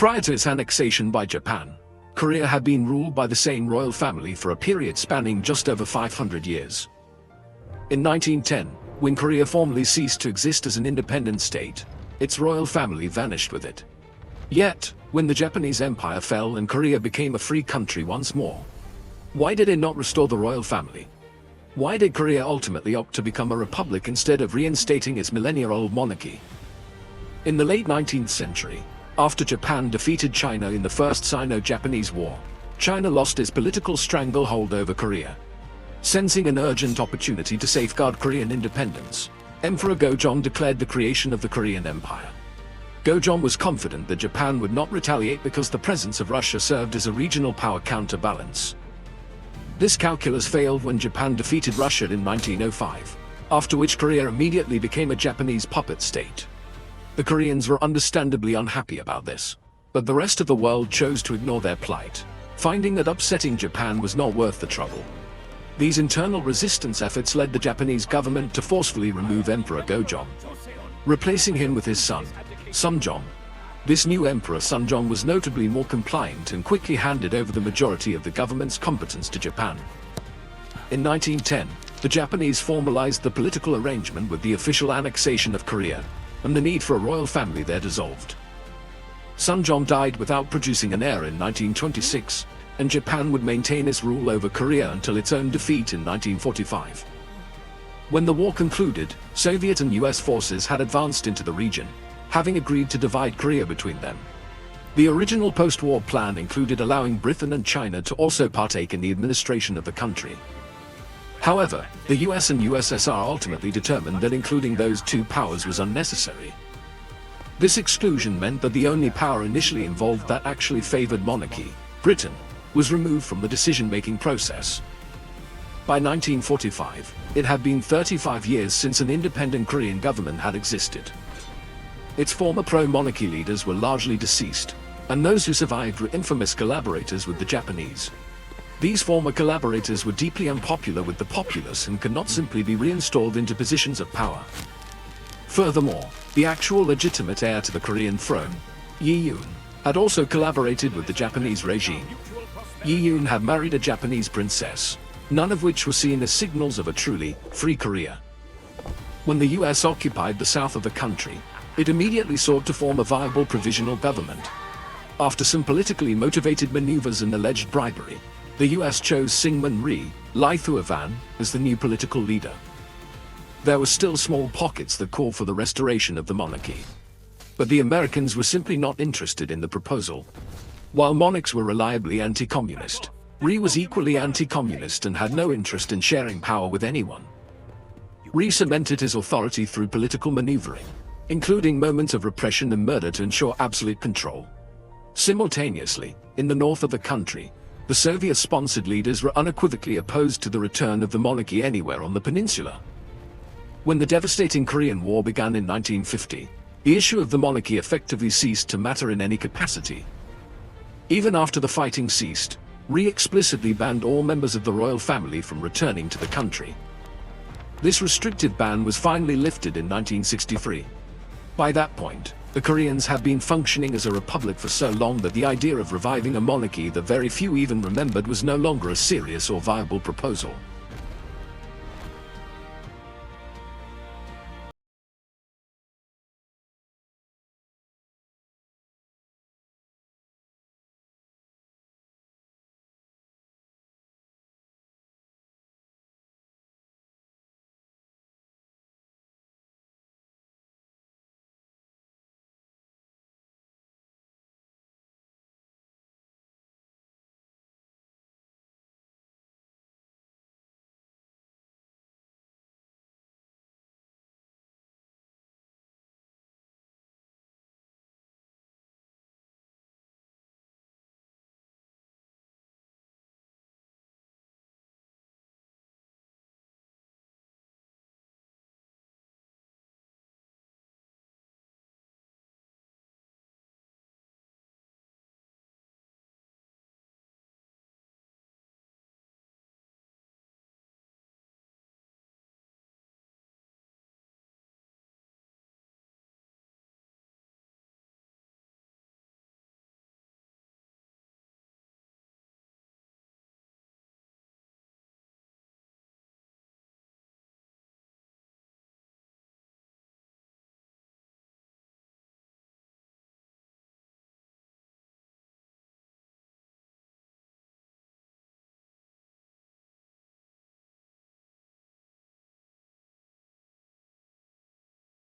Prior to its annexation by Japan, Korea had been ruled by the same royal family for a period spanning just over 500 years. In 1910, when Korea formally ceased to exist as an independent state, its royal family vanished with it. Yet, when the Japanese Empire fell and Korea became a free country once more, why did it not restore the royal family? Why did Korea ultimately opt to become a republic instead of reinstating its millennia-old monarchy? In the late 19th century, after Japan defeated China in the First Sino-Japanese War, China lost its political stranglehold over Korea. Sensing an urgent opportunity to safeguard Korean independence, Emperor Gojong declared the creation of the Korean Empire. Gojong was confident that Japan would not retaliate because the presence of Russia served as a regional power counterbalance. This calculus failed when Japan defeated Russia in 1905, after which Korea immediately became a Japanese puppet state. The Koreans were understandably unhappy about this, but the rest of the world chose to ignore their plight, finding that upsetting Japan was not worth the trouble. These internal resistance efforts led the Japanese government to forcefully remove Emperor Gojong, replacing him with his son, Sunjong. This new emperor Sunjong was notably more compliant and quickly handed over the majority of the government's competence to Japan. In 1910, the Japanese formalized the political arrangement with the official annexation of Korea, and the need for a royal family there dissolved. Sunjong died without producing an heir in 1926, and Japan would maintain its rule over Korea until its own defeat in 1945. When the war concluded, Soviet and US forces had advanced into the region, having agreed to divide Korea between them. The original post-war plan included allowing Britain and China to also partake in the administration of the country. However, the US and USSR ultimately determined that including those two powers was unnecessary. This exclusion meant that the only power initially involved that actually favored monarchy, Britain, was removed from the decision-making process. By 1945, it had been 35 years since an independent Korean government had existed. Its former pro-monarchy leaders were largely deceased, and those who survived were infamous collaborators with the Japanese. These former collaborators were deeply unpopular with the populace and could not simply be reinstalled into positions of power. Furthermore, the actual legitimate heir to the Korean throne, Yi Yoon, had also collaborated with the Japanese regime. Yi Yoon had married a Japanese princess, none of which were seen as signals of a truly free Korea. When the US occupied the south of the country, it immediately sought to form a viable provisional government. After some politically motivated maneuvers and alleged bribery, the US chose Syngman Rhee, Ly Thuavan, as the new political leader. There were still small pockets that called for the restoration of the monarchy. But the Americans were simply not interested in the proposal. While monarchs were reliably anti-communist, Rhee was equally anti-communist and had no interest in sharing power with anyone. Rhee cemented his authority through political maneuvering, including moments of repression and murder to ensure absolute control. Simultaneously, in the north of the country, the Soviet-sponsored leaders were unequivocally opposed to the return of the monarchy anywhere on the peninsula. When the devastating Korean War began in 1950, the issue of the monarchy effectively ceased to matter in any capacity. Even after the fighting ceased, Rhee explicitly banned all members of the royal family from returning to the country. This restrictive ban was finally lifted in 1963. By that point, the Koreans had been functioning as a republic for so long that the idea of reviving a monarchy that very few even remembered was no longer a serious or viable proposal.